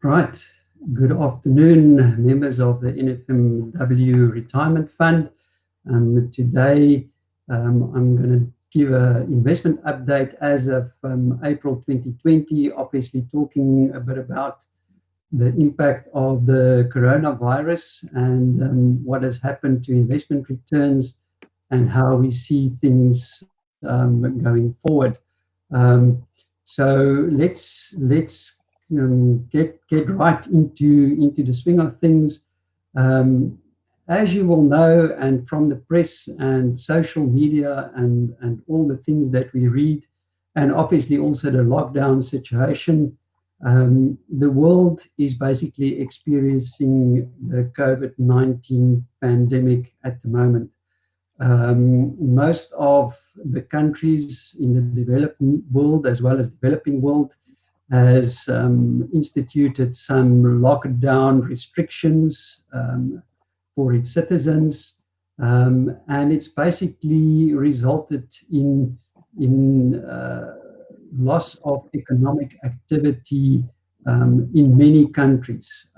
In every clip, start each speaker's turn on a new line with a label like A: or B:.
A: Right. Good afternoon, members of the NFMW Retirement Fund. Today, I'm going to give an investment update as of April 2020, obviously talking a bit about the impact of the coronavirus and what has happened to investment returns and how we see things going forward. So let's get right into the swing of things. As you will know, and from the press and social media and all the things that we read, and obviously also the lockdown situation, the world is basically experiencing the COVID-19 pandemic at the moment. Most of the countries in the developing world, as well as developing world, has instituted some lockdown restrictions for its citizens, and it's basically resulted in loss of economic activity in many countries.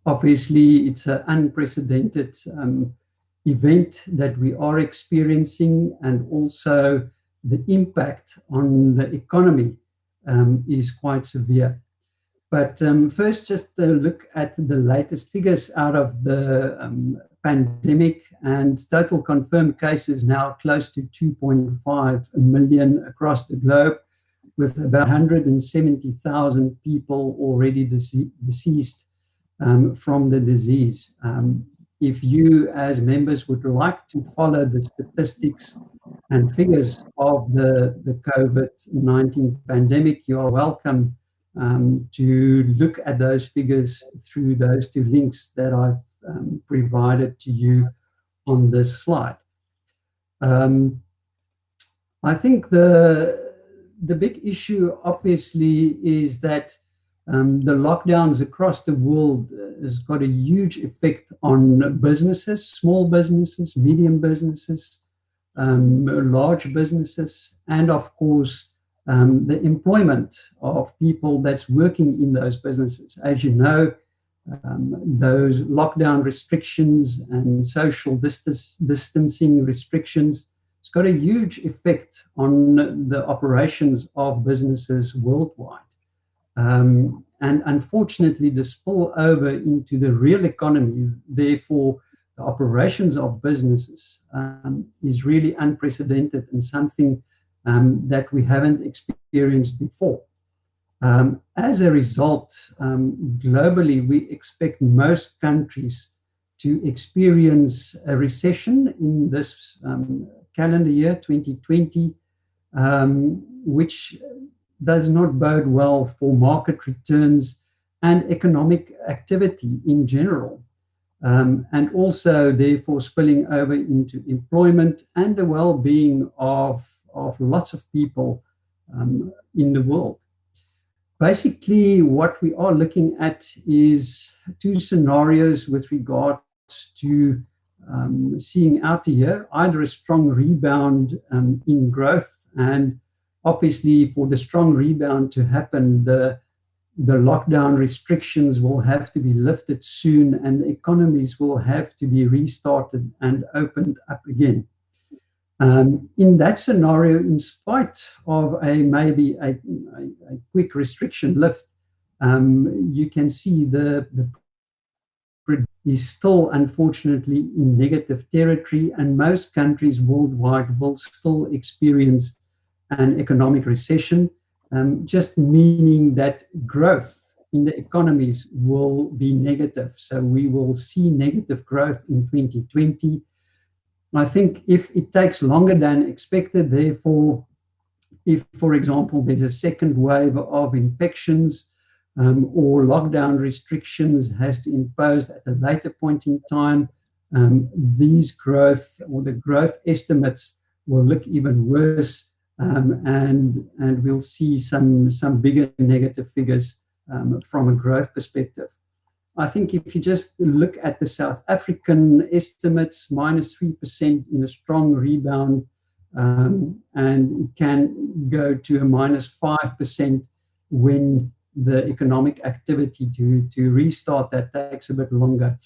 A: Obviously, it's an unprecedented event that we are experiencing, and also the impact on the economy is quite severe. But first, just a look at the latest figures out of the pandemic, and total confirmed cases now close to 2.5 million across the globe, with about 170,000 people already deceased from the disease. If you as members would like to follow the statistics and figures of the COVID-19 pandemic, you are welcome to look at those figures through those two links that I've provided to you on this slide. I think the big issue obviously is that the lockdowns across the world has got a huge effect on businesses, small businesses, medium businesses, large businesses, and of course the employment of people that's working in those businesses. As you know, those lockdown restrictions and social distancing restrictions, it's got a huge effect on the operations of businesses worldwide. And unfortunately, the spillover into the real economy, therefore the operations of businesses, is really unprecedented and something that we haven't experienced before. As a result, globally, we expect most countries to experience a recession in this calendar year, 2020, which does not bode well for market returns and economic activity in general, and also therefore spilling over into employment and the well-being of lots of people in the world. Basically, what we are looking at is two scenarios with regards to seeing out the year, either a strong rebound in growth, and obviously for the strong rebound to happen, the lockdown restrictions will have to be lifted soon, and the economies will have to be restarted and opened up again. In that scenario, in spite of maybe a quick restriction lift, you can see the is still unfortunately in negative territory, and most countries worldwide will still experience an economic recession, just meaning that growth in the economies will be negative. So we will see negative growth in 2020. I think if it takes longer than expected, therefore, if, for example, there's a second wave of infections or lockdown restrictions has to impose at a later point in time, these growth or the growth estimates will look even worse, and we'll see some bigger negative figures from a growth perspective. I think if you just look at the South African estimates, -3% in a strong rebound, and it can go to a -5% when the economic activity to restart, that takes a bit longer.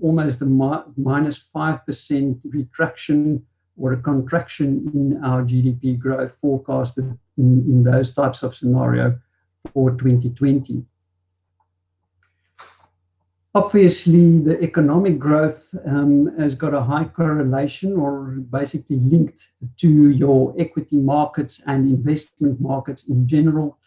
A: Almost a minus 5% retraction or a contraction in our GDP growth forecasted in those types of scenario for 2020. Obviously, the economic growth has got a high correlation or basically linked to your equity markets and investment markets in general.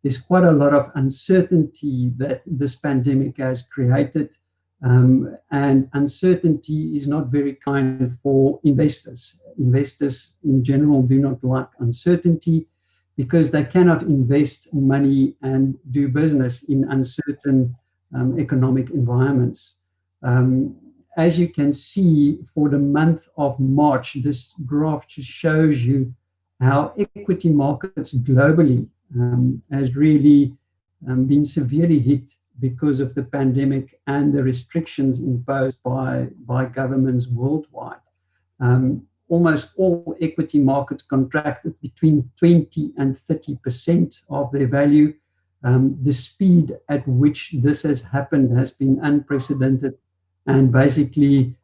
A: There's quite a lot of uncertainty that this pandemic has created, and uncertainty is not very kind for investors. Investors in general do not like uncertainty because they cannot invest money and do business in uncertain economic environments. As you can see, for the month of March, this graph just shows you how equity markets globally has really been severely hit because of the pandemic and the restrictions imposed by governments worldwide. Almost all equity markets contracted between 20 and 30% of their value. The speed at which this has happened has been unprecedented, and basically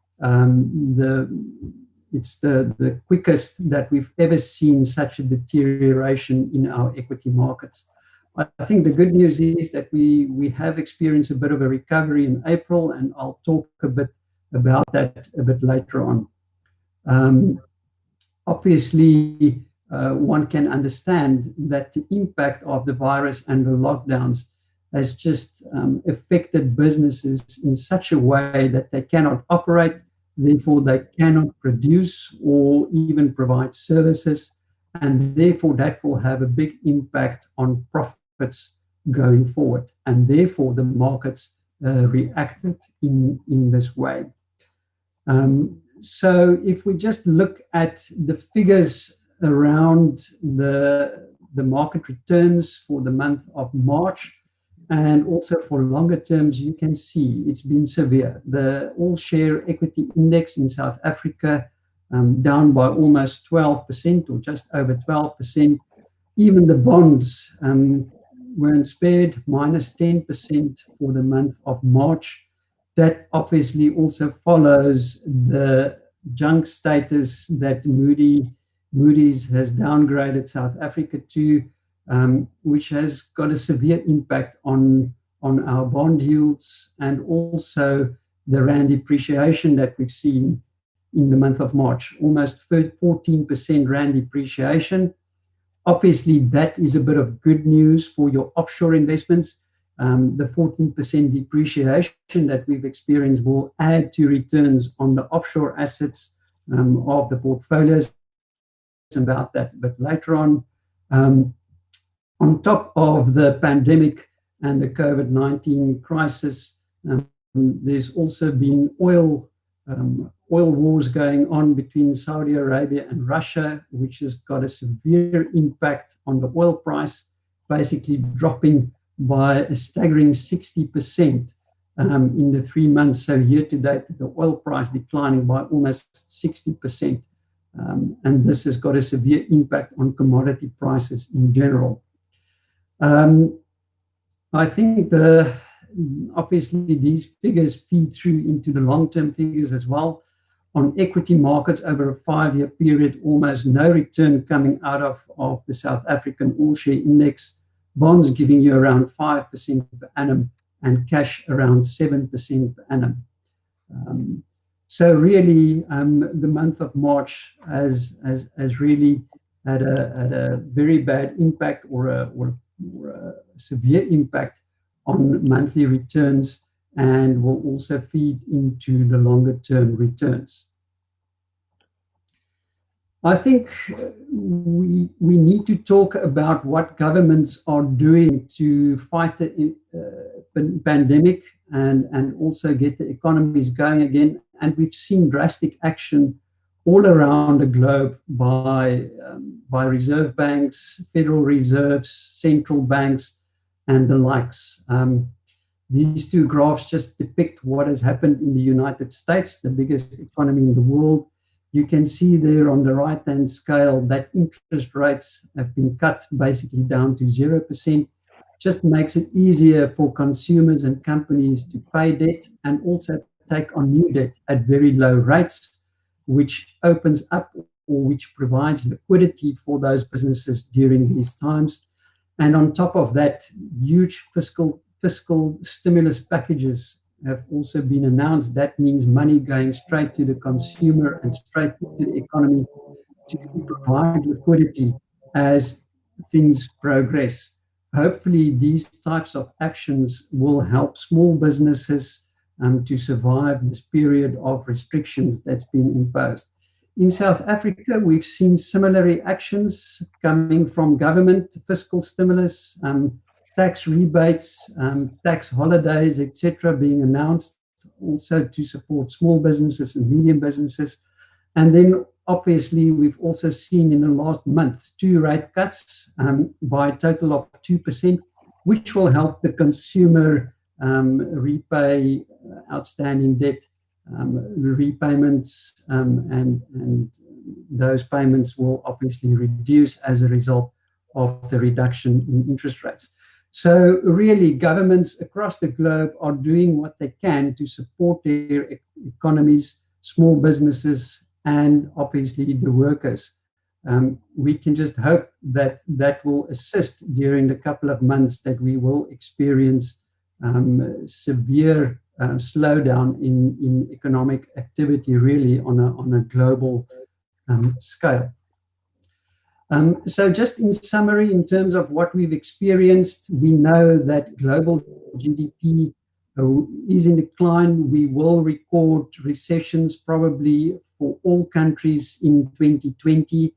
A: it's the quickest that we've ever seen such a deterioration in our equity markets. I think the good news is that we have experienced a bit of a recovery in April, and I'll talk a bit about that a bit later on. Obviously, one can understand that the impact of the virus and the lockdowns has just affected businesses in such a way that they cannot operate, therefore they cannot produce or even provide services, and therefore that will have a big impact on profits going forward, and therefore the markets reacted in this way. So if we just look at the figures around the market returns for the month of March and also for longer terms, you can see it's been severe. The all-share equity index in South Africa down by almost 12% or just over 12%. Even the bonds weren't spared, minus 10% for the month of March. That obviously also follows the junk status that Moody's has downgraded South Africa to, which has got a severe impact on our bond yields and also the rand depreciation that we've seen in the month of March, almost 14% rand depreciation. Obviously, that is a bit of good news for your offshore investments. The 14% depreciation that we've experienced will add to returns on the offshore assets of the portfolios. About that a bit later on. On top of the pandemic and the COVID-19 crisis, there's also been oil wars going on between Saudi Arabia and Russia, which has got a severe impact on the oil price, basically dropping by a staggering 60% in the 3 months. So year to date, the oil price declining by almost 60%. And this has got a severe impact on commodity prices in general. I think obviously these figures feed through into the long-term figures as well. On equity markets over a 5-year period, almost no return coming out of the South African all-share index, bonds giving you around 5% per annum and cash around 7% per annum. So really, the month of March has really had a very bad impact or a severe impact on monthly returns and will also feed into the longer term returns. I think we need to talk about what governments are doing to fight the pandemic and also get the economies going again. And we've seen drastic action all around the globe by reserve banks, federal reserves, central banks, and the likes. These two graphs just depict what has happened in the United States, the biggest economy in the world. You can see there on the right-hand scale that interest rates have been cut basically down to 0%, just makes it easier for consumers and companies to pay debt and also take on new debt at very low rates, which opens up or which provides liquidity for those businesses during these times. And on top of that, huge fiscal stimulus packages have also been announced. That means money going straight to the consumer and straight to the economy to provide liquidity as things progress. Hopefully, these types of actions will help small businesses to survive this period of restrictions that's been imposed. In South Africa, we've seen similar reactions coming from government, fiscal stimulus, tax rebates, tax holidays, etc., being announced also to support small businesses and medium businesses. And then obviously, we've also seen in the last month 2 rate cuts by a total of 2%, which will help the consumer repay outstanding debt repayments, and those payments will obviously reduce as a result of the reduction in interest rates. So really, governments across the globe are doing what they can to support their economies, small businesses, and obviously the workers. We can just hope that that will assist during the couple of months that we will experience severe slowdown in economic activity, really on a global scale. So just in summary, in terms of what we've experienced, we know that global GDP is in decline. We will record recessions probably for all countries in 2020,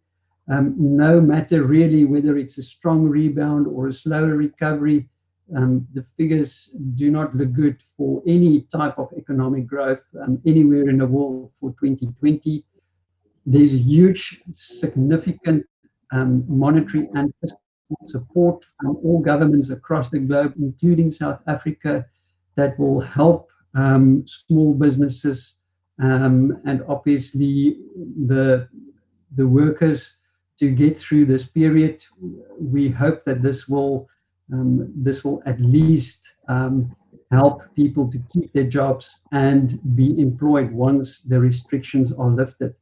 A: no matter really whether it's a strong rebound or a slower recovery. The figures do not look good for any type of economic growth anywhere in the world for 2020. There's a huge, significant monetary and fiscal support from all governments across the globe, including South Africa, that will help small businesses and obviously the workers to get through this period. We hope that this will at least help people to keep their jobs and be employed once the restrictions are lifted.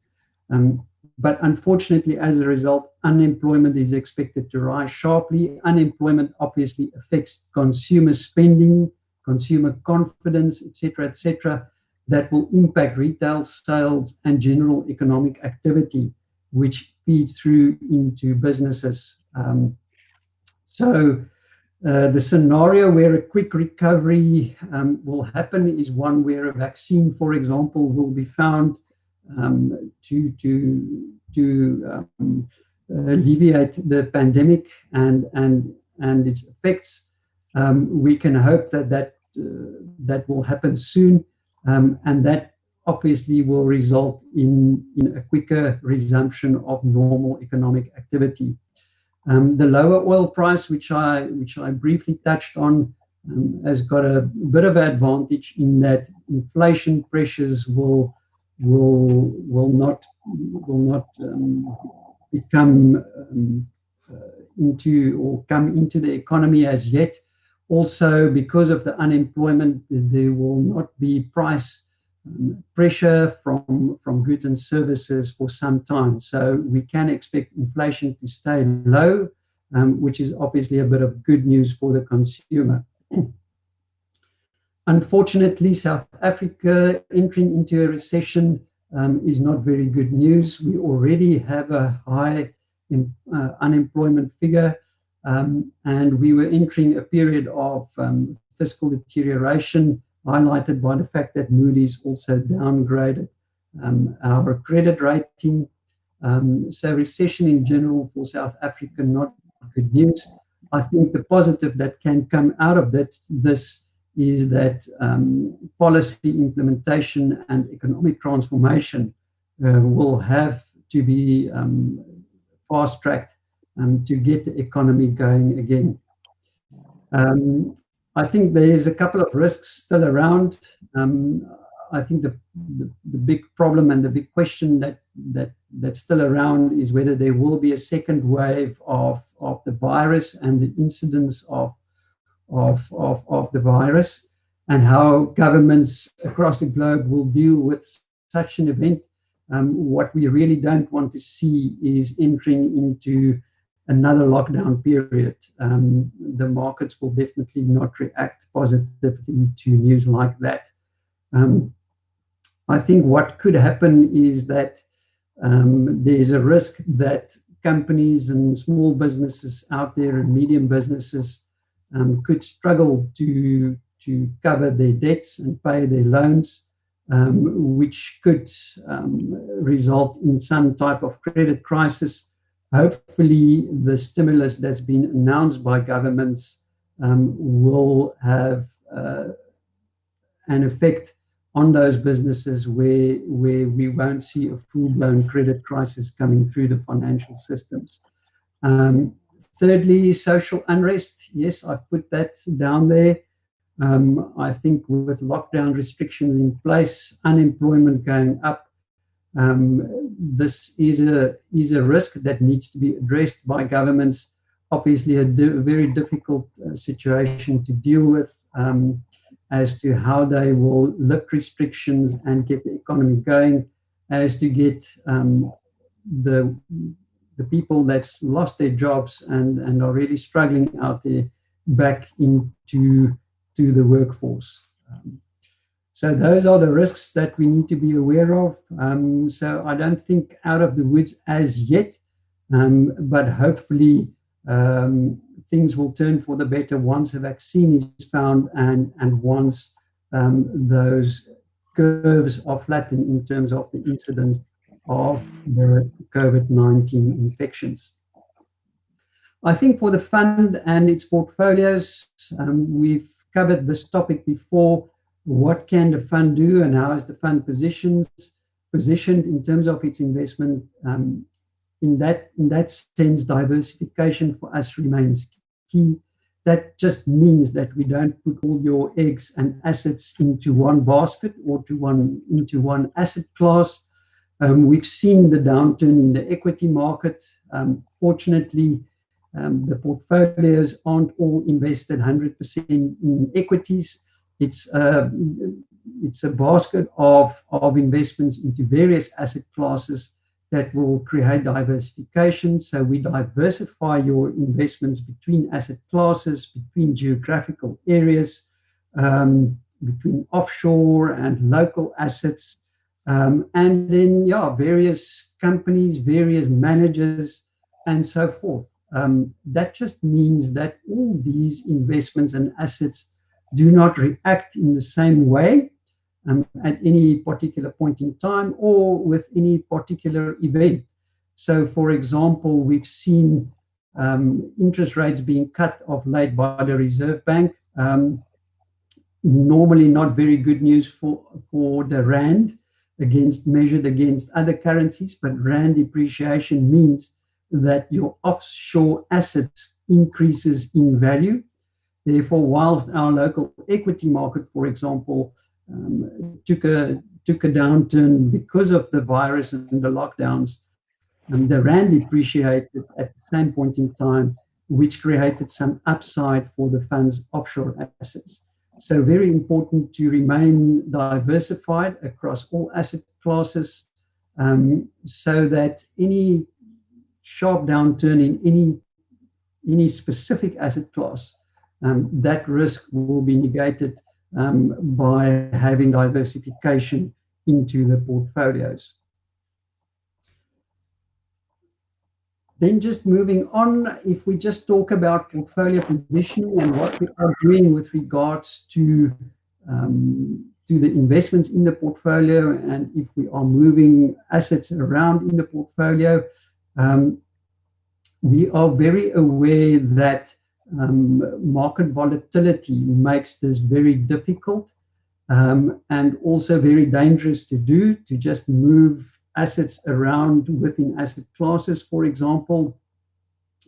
A: But unfortunately, as a result, unemployment is expected to rise sharply. Unemployment obviously affects consumer spending, consumer confidence, etc., that will impact retail sales and general economic activity, which feeds through into businesses. The scenario where a quick recovery will happen is one where a vaccine, for example, will be found to alleviate the pandemic and its effects. We can hope that will happen soon, and that obviously will result in a quicker resumption of normal economic activity. The lower oil price, which I briefly touched on, has got a bit of an advantage in that inflation pressures will not become come into the economy as yet. Also, because of the unemployment, there will not be price pressure from goods and services for some time. So we can expect inflation to stay low, which is obviously a bit of good news for the consumer. Unfortunately, South Africa entering into a recession is not very good news. We already have a high unemployment figure, and we were entering a period of fiscal deterioration, highlighted by the fact that Moody's also downgraded our credit rating. So recession in general for South Africa, not good news. I think the positive that can come out of this is that policy implementation and economic transformation will have to be fast-tracked to get the economy going again. I think there's a couple of risks still around. I think the big problem and the big question that's still around is whether there will be a second wave of the virus and the incidence of of the virus, and how governments across the globe will deal with such an event. What we really don't want to see is entering into another lockdown period. The markets will definitely not react positively to news like that. Um, I think what could happen is that there's a risk that companies and small businesses out there and medium businesses could struggle to cover their debts and pay their loans, which could result in some type of credit crisis. Hopefully, the stimulus that's been announced by governments will have an effect on those businesses where we won't see a full-blown credit crisis coming through the financial systems. Um, Thirdly, social unrest. Yes, I've put that down there. I think with lockdown restrictions in place, unemployment going up, this is a risk that needs to be addressed by governments. Obviously, a very difficult situation to deal with as to how they will lift restrictions and get the economy going, as to get the people that's lost their jobs and are really struggling out there back into the workforce. So those are the risks that we need to be aware of. So I don't think out of the woods as yet, but hopefully things will turn for the better once a vaccine is found and once those curves are flattened in terms of the incidence of the COVID-19 infections. I think for the fund and its portfolios, we've covered this topic before. What can the fund do and how is the fund positioned in terms of its investment? In that sense, diversification for us remains key. That just means that we don't put all your eggs and assets into one basket or into one asset class. We've seen the downturn in the equity market. Fortunately, the portfolios aren't all invested 100% in equities. It's a basket of investments into various asset classes that will create diversification. So we diversify your investments between asset classes, between geographical areas, between offshore and local assets, and then various companies, various managers, and so forth. That just means that all these investments and assets do not react in the same way at any particular point in time or with any particular event. So, for example, we've seen interest rates being cut of late by the Reserve Bank. Normally not very good news for the rand measured against other currencies, but rand depreciation means that your offshore assets increases in value. Therefore, whilst our local equity market, for example, took a downturn because of the virus and the lockdowns, the rand depreciated at the same point in time, which created some upside for the fund's offshore assets. So very important to remain diversified across all asset classes, so that any sharp downturn in any specific asset class, that risk will be negated by having diversification into the portfolios. Then just moving on, if we just talk about portfolio positioning and what we are doing with regards to the investments in the portfolio, and if we are moving assets around in the portfolio, we are very aware that market volatility makes this very difficult and also very dangerous to do, to just move assets around within asset classes. For example,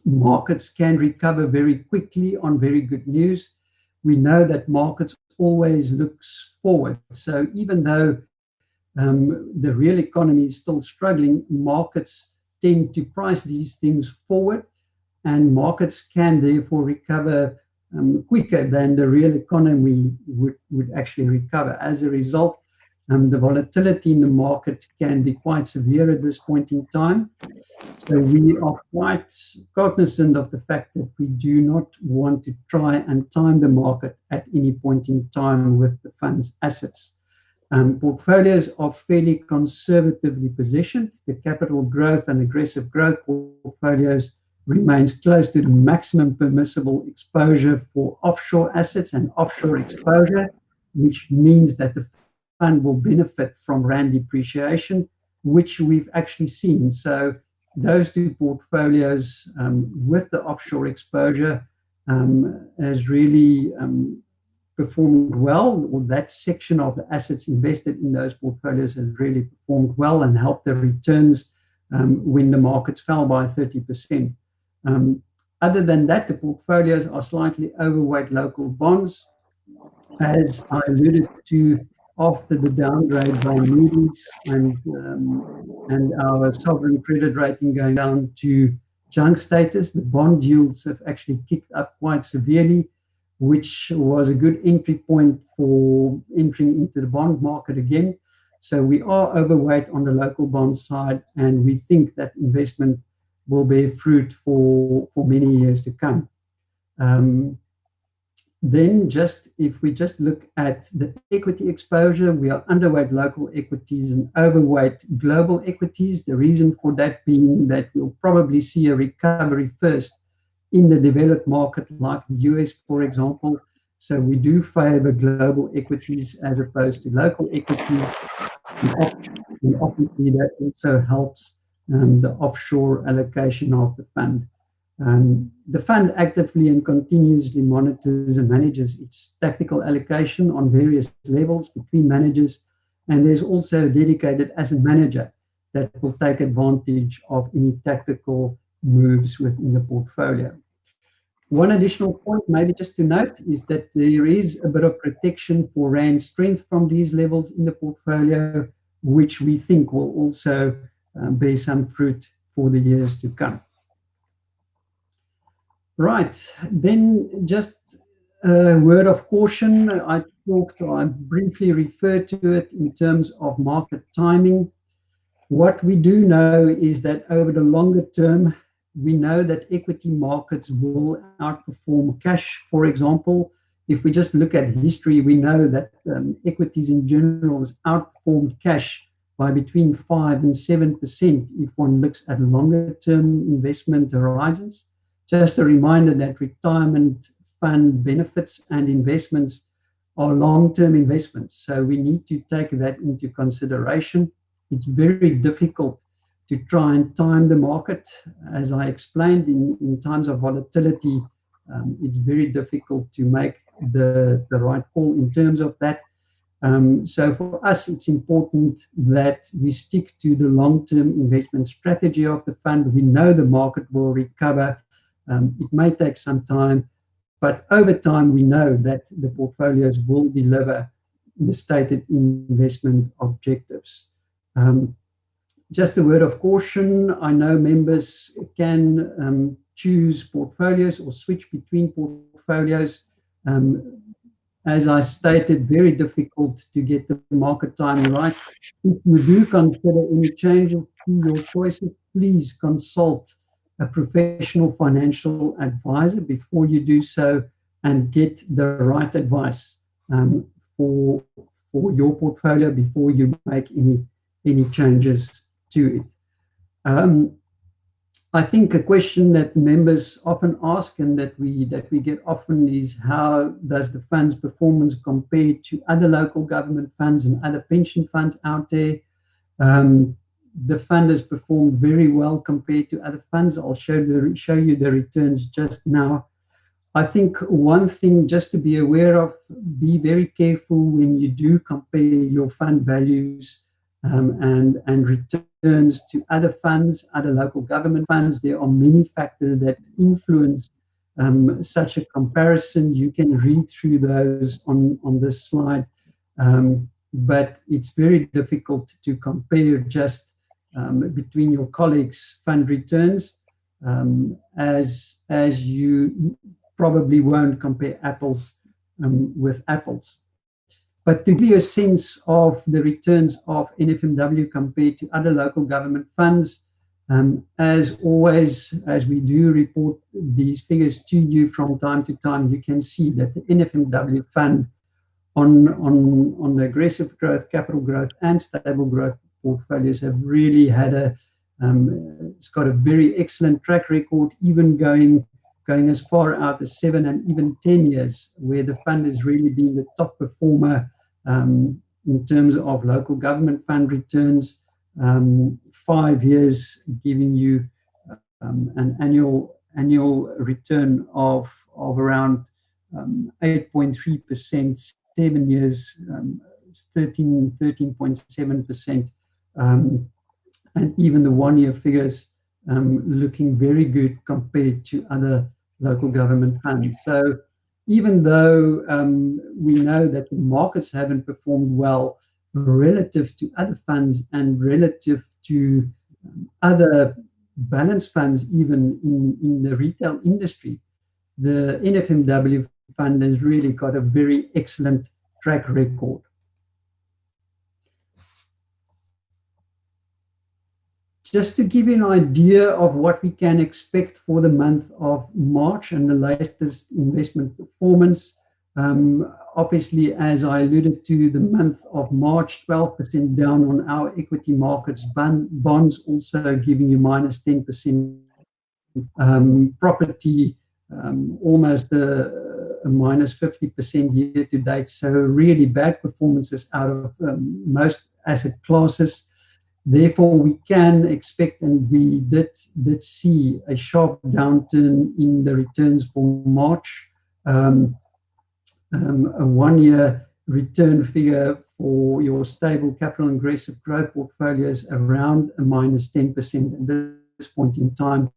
A: markets can recover very quickly on very good news. We know that markets always looks forward. So even though the real economy is still struggling, markets tend to price these things forward, and markets can therefore recover quicker than the real economy would actually recover. As a result, the volatility in the market can be quite severe at this point in time. So we are quite cognizant of the fact that we do not want to try and time the market at any point in time with the fund's assets. Portfolios are fairly conservatively positioned. The capital growth and aggressive growth portfolios remains close to the maximum permissible exposure for offshore assets and offshore exposure, which means that the fund will benefit from rand depreciation, which we've actually seen. So those two portfolios with the offshore exposure has really performed well, or that section of the assets invested in those portfolios has really performed well and helped the returns when the markets fell by 30%. Other than that, the portfolios are slightly overweight local bonds. As I alluded to, after the downgrade by Moody's and our sovereign credit rating going down to junk status, the bond yields have actually kicked up quite severely, which was a good entry point for entering into the bond market again. So we are overweight on the local bond side, and we think that investment will bear fruit for many years to come. Then if we just look at the equity exposure, we are underweight local equities and overweight global equities. The reason for that being that we'll probably see a recovery first in the developed market like the US, for example. So we do favor global equities as opposed to local equities. And obviously that also helps the offshore allocation of the fund. The fund actively and continuously monitors and manages its tactical allocation on various levels between managers, and there's also a dedicated asset manager that will take advantage of any tactical moves within the portfolio. One additional point, maybe just to note, is that there is a bit of protection for rand strength from these levels in the portfolio, which we think will also bear some fruit for the years to come. Right, then just a word of caution. I briefly referred to it in terms of market timing. What we do know is that over the longer term, we know that equity markets will outperform cash. For example, if we just look at history, we know that equities in general has outperformed cash by between 5 and 7% if one looks at longer term investment horizons. Just a reminder that retirement fund benefits and investments are long-term investments. So we need to take that into consideration. It's very difficult to try and time the market. As I explained, in times of volatility, it's very difficult to make the right call in terms of that. So for us, it's important that we stick to the long-term investment strategy of the fund. We know the market will recover. It may take some time, but over time, we know that the portfolios will deliver the stated investment objectives. Just a word of caution, I know members can choose portfolios or switch between portfolios. As I stated, very difficult to get the market timing right. If you do consider any changes to your choices, please consult a professional financial advisor before you do so and get the right advice for your portfolio before you make any changes to it. I think a question that members often ask and that we get often is, how does the fund's performance compare to other local government funds and other pension funds out there? The fund has performed very well compared to other funds. I'll show you the returns just now. I think one thing just to be aware of, be very careful when you do compare your fund values and returns to other funds, other local government funds. There are many factors that influence such a comparison. You can read through those on this slide, but it's very difficult to compare just between your colleagues' fund returns, as you probably won't compare apples with apples. But to give you a sense of the returns of NFMW compared to other local government funds, as always, as we do report these figures to you from time to time, you can see that the NFMW fund on the aggressive growth, capital growth, and stable growth portfolios have really had it's got a very excellent track record, even going as far out as 7 and even 10 years, where the fund has really been the top performer in terms of local government fund returns. 5 years giving you an annual return of around 8.3%, 7 years 13.7%, and even the 1 year figures looking very good compared to other local government funds. So even though we know that the markets haven't performed well relative to other funds and relative to other balanced funds, even in the retail industry, the NFMW fund has really got a very excellent track record. Just to give you an idea of what we can expect for the month of March and the latest investment performance, obviously, as I alluded to, the month of March, 12% down on our equity markets, bonds also giving you minus 10%, property almost a minus 50% year to date. So really bad performances out of most asset classes. Therefore, we can expect, and we did see a sharp downturn in the returns for March. A 1 year return figure for your stable capital and aggressive growth portfolios around a minus 10% at this point in time.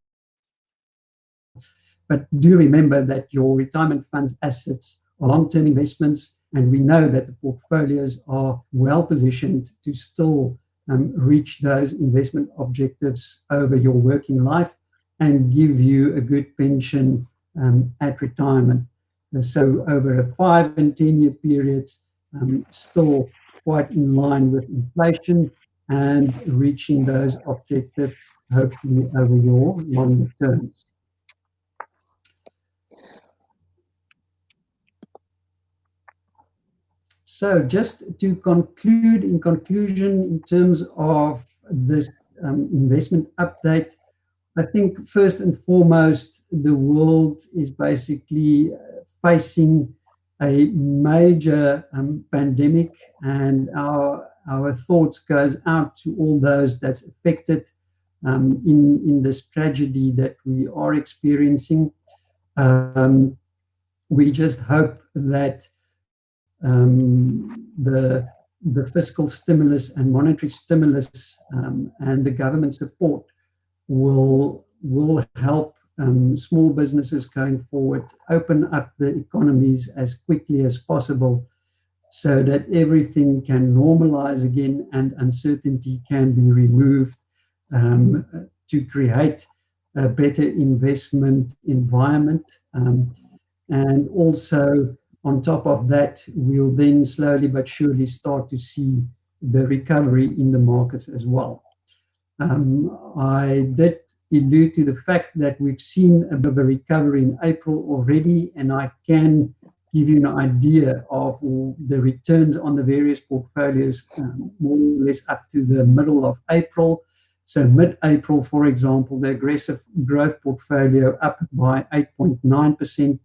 A: But do remember that your retirement funds assets are long-term investments, and we know that the portfolios are well positioned to still reach those investment objectives over your working life and give you a good pension at retirement. And so over a 5 and 10 year periods, still quite in line with inflation and reaching those objectives hopefully over your longer terms. So just to conclude, in conclusion, in terms of this investment update, I think first and foremost, the world is basically facing a major pandemic, and our thoughts goes out to all those that's affected in this tragedy that we are experiencing. We just hope that the fiscal stimulus and monetary stimulus and the government support will help small businesses going forward, open up the economies as quickly as possible so that everything can normalize again and uncertainty can be removed to create a better investment environment. And also, on top of that, we'll then slowly but surely start to see the recovery in the markets as well. I did allude to the fact that we've seen a bit of a recovery in April already, and I can give you an idea of the returns on the various portfolios more or less up to the middle of April. So mid-April, for example, the aggressive growth portfolio up by 8.9%.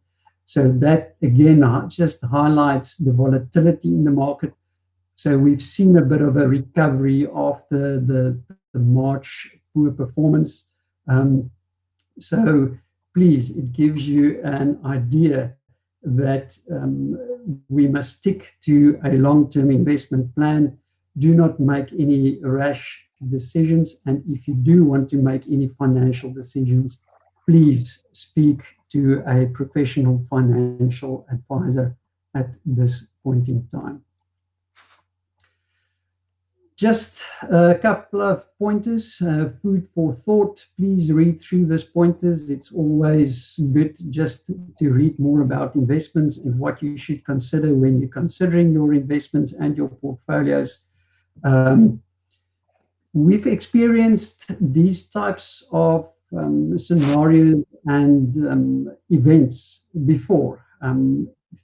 A: So that, again, just highlights the volatility in the market. So we've seen a bit of a recovery after the March poor performance. So please, it gives you an idea that we must stick to a long-term investment plan. Do not make any rash decisions. And if you do want to make any financial decisions, please speak to a professional financial advisor at this point in time. Just a couple of pointers, food for thought. Please read through these pointers. It's always good just to read more about investments and what you should consider when you're considering your investments and your portfolios. Um, we've experienced these types of scenarios and events before.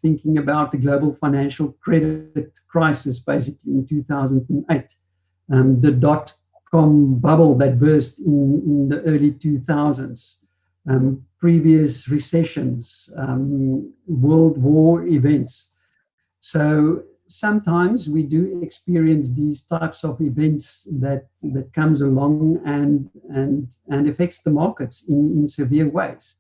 A: Thinking about the global financial credit crisis, basically in 2008, the dot-com bubble that burst in the early 2000s, previous recessions, world war events. So sometimes we do experience these types of events that comes along and affects the markets in severe ways.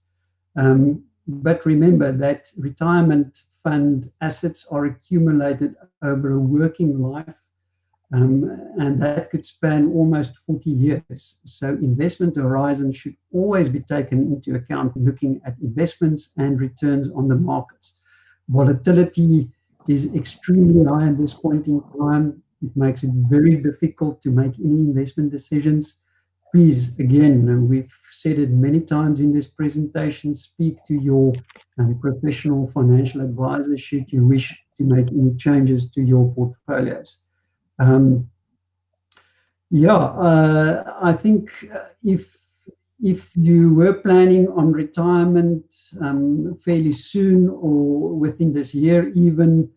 A: But remember that retirement fund assets are accumulated over a working life, and that could span almost 40 years. So investment horizon should always be taken into account looking at investments and returns on the markets. Volatility is extremely high at this point in time. It makes it very difficult to make any investment decisions. Please, again, and we've said it many times in this presentation, speak to your professional financial advisor should you wish to make any changes to your portfolios. Um, I think if you were planning on retirement fairly soon or within this year, even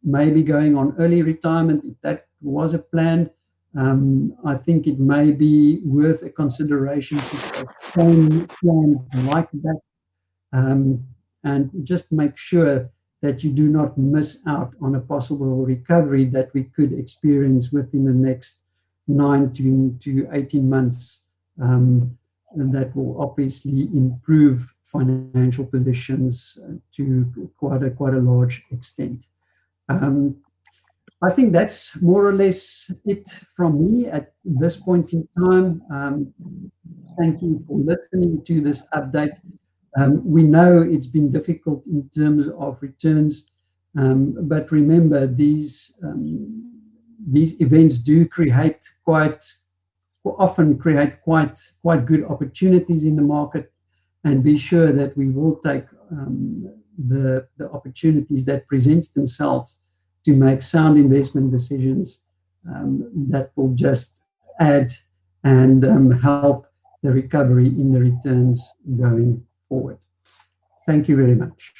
A: maybe going on early retirement, if that was a plan, I think it may be worth a consideration to postpone plans like that, um, and just make sure that you do not miss out on a possible recovery that we could experience within the next 9 to 18 months. And that will obviously improve financial positions to quite a large extent. I think that's more or less it from me at this point in time. Thank you for listening to this update. We know it's been difficult in terms of returns, but remember these events do often create quite good opportunities in the market, and be sure that we will take the opportunities that presents themselves to make sound investment decisions that will just add and help the recovery in the returns going forward. Thank you very much.